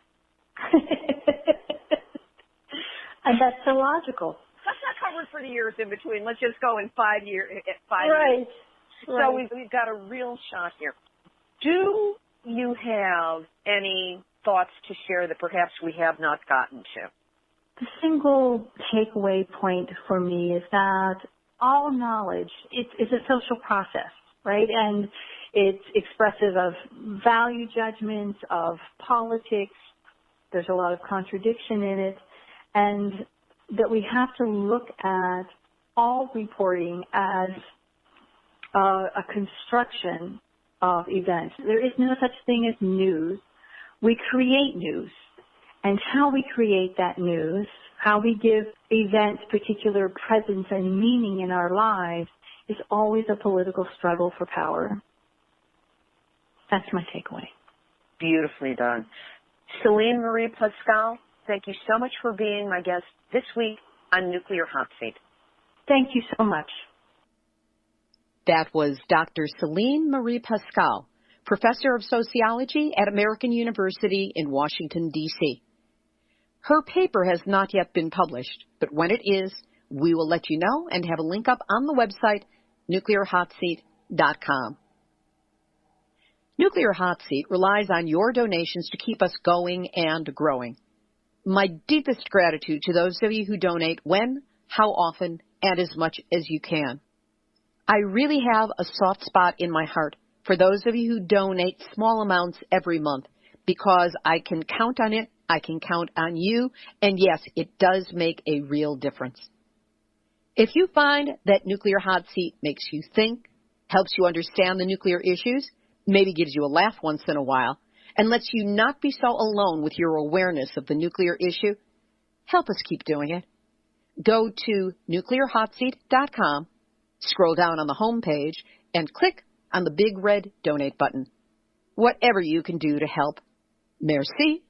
And that's illogical. Let's not cover for the years in between. Let's just go in 5 years. Right. So we've got a real shot here. Do you have any thoughts to share that perhaps we have not gotten to? The single takeaway point for me is that all knowledge is a social process, right? And it's expressive of value judgments, of politics. There's a lot of contradiction in it. And that we have to look at all reporting as a construction of events. There is no such thing as news. We create news. And how we create that news, how we give events particular presence and meaning in our lives, is always a political struggle for power. That's my takeaway. Beautifully done. Celine Marie Pascal, thank you so much for being my guest this week on Nuclear Hot Seat. Thank you so much. That was Dr. Celine Marie Pascal, Professor of Sociology at American University in Washington, D.C. Her paper has not yet been published, but when it is, we will let you know and have a link up on the website, nuclearhotseat.com. Nuclear Hot Seat relies on your donations to keep us going and growing. My deepest gratitude to those of you who donate when, how often, and as much as you can. I really have a soft spot in my heart for those of you who donate small amounts every month, because I can count on it, I can count on you, and yes, it does make a real difference. If you find that Nuclear Hot Seat makes you think, helps you understand the nuclear issues, maybe gives you a laugh once in a while, and lets you not be so alone with your awareness of the nuclear issue, help us keep doing it. Go to nuclearhotseat.com, scroll down on the home page, and click on the big red donate button. Whatever you can do to help. Merci,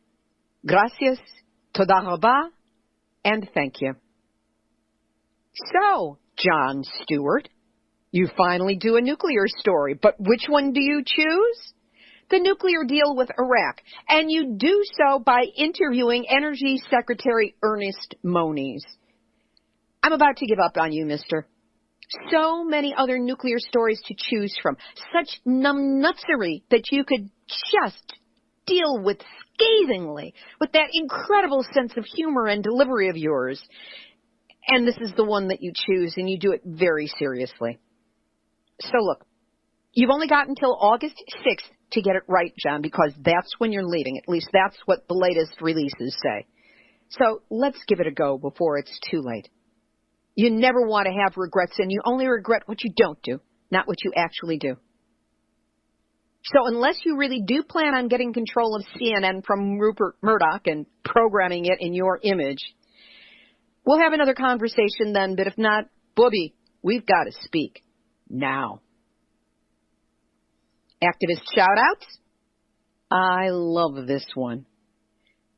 gracias, toda raba, and thank you. So, John Stewart, you finally do a nuclear story, but which one do you choose? The nuclear deal with Iraq, and you do so by interviewing Energy Secretary Ernest Moniz. I'm about to give up on you, mister. So many other nuclear stories to choose from, such numbnutsery that you could just deal with scathingly with that incredible sense of humor and delivery of yours. And this is the one that you choose, and you do it very seriously. So look, you've only got until August 6th to get it right, John, because that's when you're leaving. At least that's what the latest releases say. So let's give it a go before it's too late. You never want to have regrets, and you only regret what you don't do, not what you actually do. So unless you really do plan on getting control of CNN from Rupert Murdoch and programming it in your image, we'll have another conversation then, but if not, booby, we've got to speak now. Activist shout-outs? I love this one.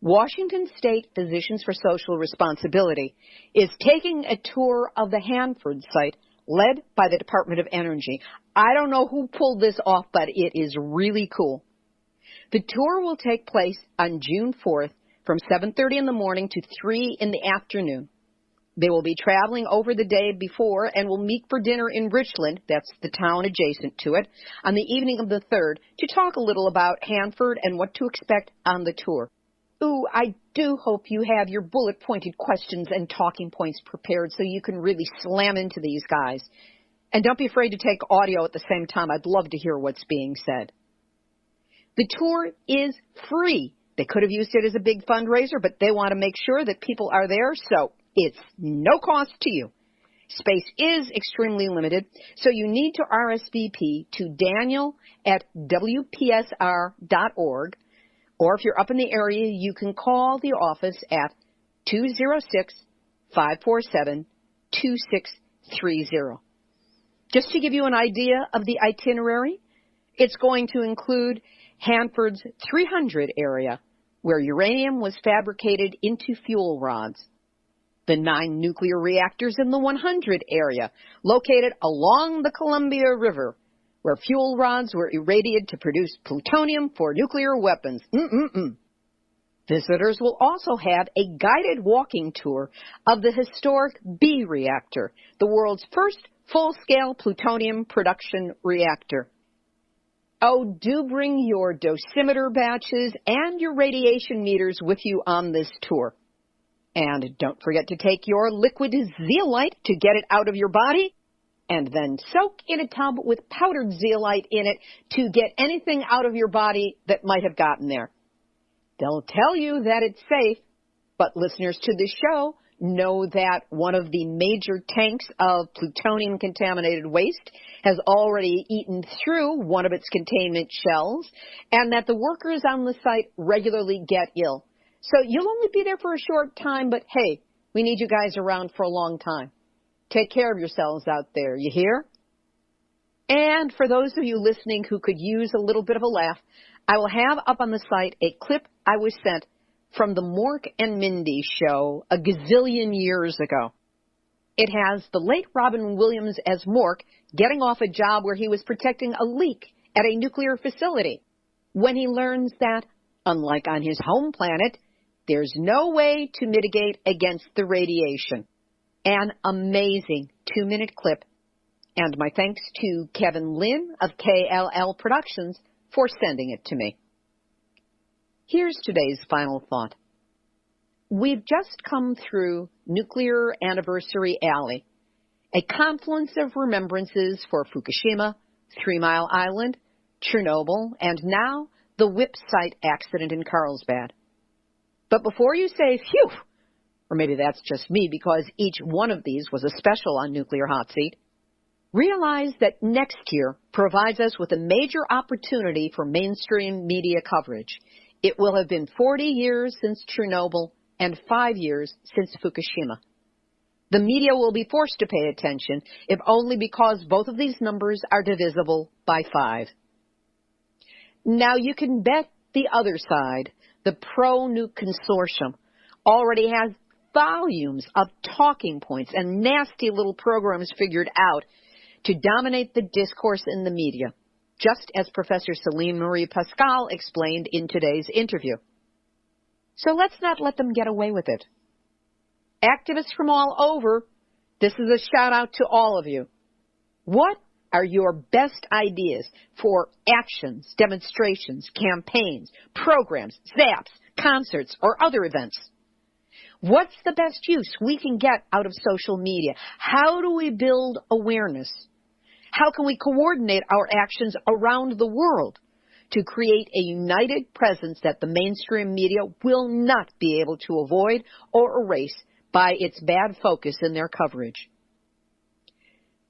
Washington State Physicians for Social Responsibility is taking a tour of the Hanford site led by the Department of Energy. I don't know who pulled this off, but it is really cool. The tour will take place on June 4th from 7:30 in the morning to 3 in the afternoon. They will be traveling over the day before and will meet for dinner in Richland, that's the town adjacent to it, on the evening of the 3rd to talk a little about Hanford and what to expect on the tour. Ooh, I do hope you have your bullet-pointed questions and talking points prepared so you can really slam into these guys. And don't be afraid to take audio at the same time. I'd love to hear what's being said. The tour is free. They could have used it as a big fundraiser, but they want to make sure that people are there, so it's no cost to you. Space is extremely limited, so you need to RSVP to daniel@wpsr.org. Or if you're up in the area, you can call the office at 206-547-2630. Just to give you an idea of the itinerary, it's going to include Hanford's 300 area, where uranium was fabricated into fuel rods. The 9 nuclear reactors in the 100 area, located along the Columbia River, where fuel rods were irradiated to produce plutonium for nuclear weapons. Visitors will also have a guided walking tour of the historic B reactor, the world's first full-scale plutonium production reactor. Oh, do bring your dosimeter batches and your radiation meters with you on this tour. And don't forget to take your liquid zeolite to get it out of your body, and then soak in a tub with powdered zeolite in it to get anything out of your body that might have gotten there. They'll tell you that it's safe, but listeners to this show know that one of the major tanks of plutonium-contaminated waste has already eaten through one of its containment shells, and that the workers on the site regularly get ill. So you'll only be there for a short time, but hey, we need you guys around for a long time. Take care of yourselves out there, you hear? And for those of you listening who could use a little bit of a laugh, I will have up on the site a clip I was sent from the Mork and Mindy show a gazillion years ago. It has the late Robin Williams as Mork getting off a job where he was protecting a leak at a nuclear facility when he learns that, unlike on his home planet, there's no way to mitigate against the radiation. An amazing 2-minute clip. And my thanks to Kevin Lynn of KLL Productions for sending it to me. Here's today's final thought. We've just come through Nuclear Anniversary Alley, a confluence of remembrances for Fukushima, 3 Mile Island, Chernobyl, and now the WIP site accident in Carlsbad. But before you say, phew, or maybe that's just me because each one of these was a special on Nuclear Hot Seat, realize that next year provides us with a major opportunity for mainstream media coverage. It will have been 40 years since Chernobyl and 5 years since Fukushima. The media will be forced to pay attention, if only because both of these numbers are divisible by 5. Now you can bet the other side, the pro-nuke consortium, already has volumes of talking points and nasty little programs figured out to dominate the discourse in the media, just as Professor Céline Marie Pascal explained in today's interview. So let's not let them get away with it. Activists from all over, this is a shout out to all of you. What are your best ideas for actions, demonstrations, campaigns, programs, zaps, concerts, or other events? What's the best use we can get out of social media? How do we build awareness? How can we coordinate our actions around the world to create a united presence that the mainstream media will not be able to avoid or erase by its bad focus in their coverage?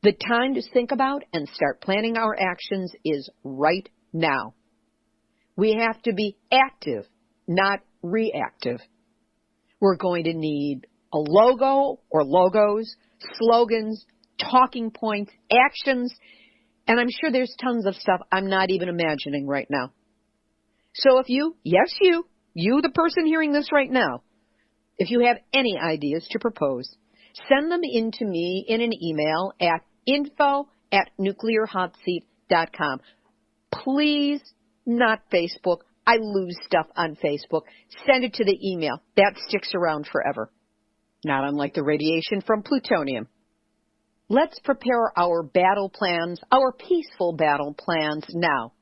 The time to think about and start planning our actions is right now. We have to be active, not reactive. We're going to need a logo or logos, slogans, talking points, actions, and I'm sure there's tons of stuff I'm not even imagining right now. So if you, yes you the person hearing this right now, if you have any ideas to propose, send them in to me in an email at info@nuclearhotseat.com. Please, not Facebook. I lose stuff on Facebook. Send it to the email. That sticks around forever. Not unlike the radiation from plutonium. Let's prepare our battle plans, our peaceful battle plans now.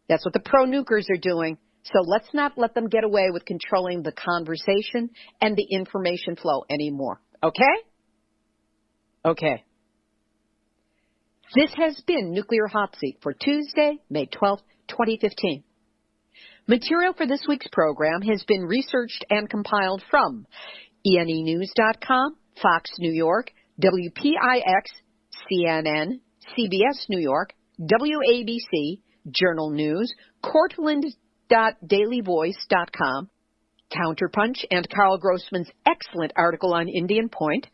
That's what the pro-nukers are doing. So let's not let them get away with controlling the conversation and the information flow anymore. Okay? Okay. This has been Nuclear Hot Seat for Tuesday, May 12th, 2015. Material for this week's program has been researched and compiled from ENEnews.com, Fox New York, WPIX, CNN, CBS New York, WABC, Journal News, Cortland.dailyvoice.com, Counterpunch and Carl Grossman's excellent article on Indian Point,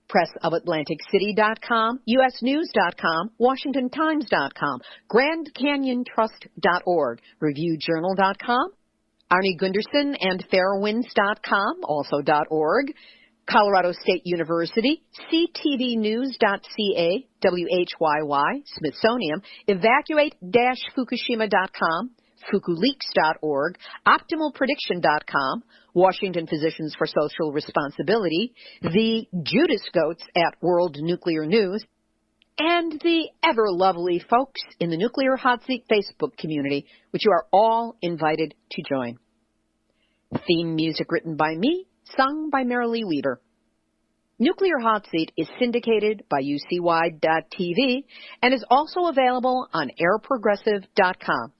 PressOfAtlanticCity.com, USNews.com, WashingtonTimes.com, GrandCanyonTrust.org, ReviewJournal.com, Arnie Gunderson and Fairwinds.com, also .org, Colorado State University, CTVNews.ca, WHYY, Smithsonian, Evacuate-Fukushima.com, FukuLeaks.org, OptimalPrediction.com, Washington Physicians for Social Responsibility, the Judas Goats at World Nuclear News, and the ever-lovely folks in the Nuclear Hot Seat Facebook community, which you are all invited to join. Theme music written by me, sung by Marilee Weaver. Nuclear Hot Seat is syndicated by UCY.TV and is also available on airprogressive.com.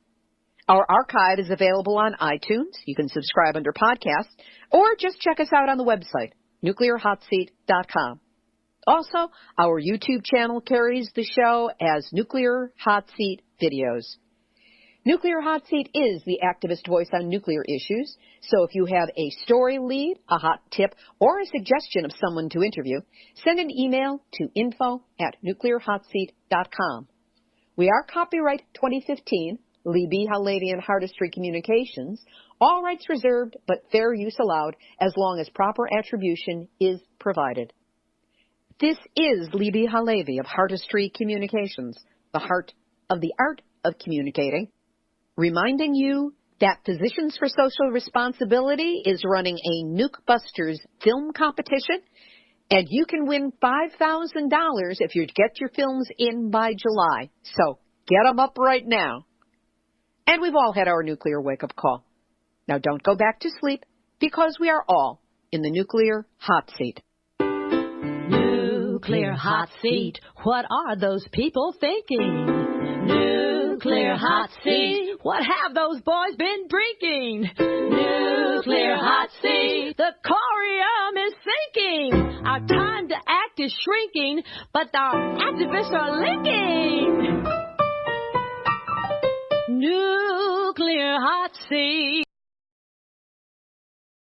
Our archive is available on iTunes. You can subscribe under podcasts, or just check us out on the website, nuclearhotseat.com. Also, our YouTube channel carries the show as Nuclear Hot Seat Videos. Nuclear Hot Seat is the activist voice on nuclear issues, so if you have a story lead, a hot tip, or a suggestion of someone to interview, send an email to info@nuclearhotseat.com. We are copyright 2015, Libbe, HaLevy, and Hardestry Communications, all rights reserved, but fair use allowed as long as proper attribution is provided. This is Libbe HaLevy of Hardestry Communications, the heart of the art of communicating, reminding you that Physicians for Social Responsibility is running a Nuke Busters film competition, and you can win $5,000 if you get your films in by July. So get them up right now. And we've all had our nuclear wake-up call. Now don't go back to sleep, because we are all in the Nuclear Hot Seat. Nuclear Hot Seat. What are those people thinking? Nuclear hot seat. What have those boys been drinking? Nuclear hot seat. The corium is sinking. Our time to act is shrinking, but our activists are linking. Nuclear hot seat.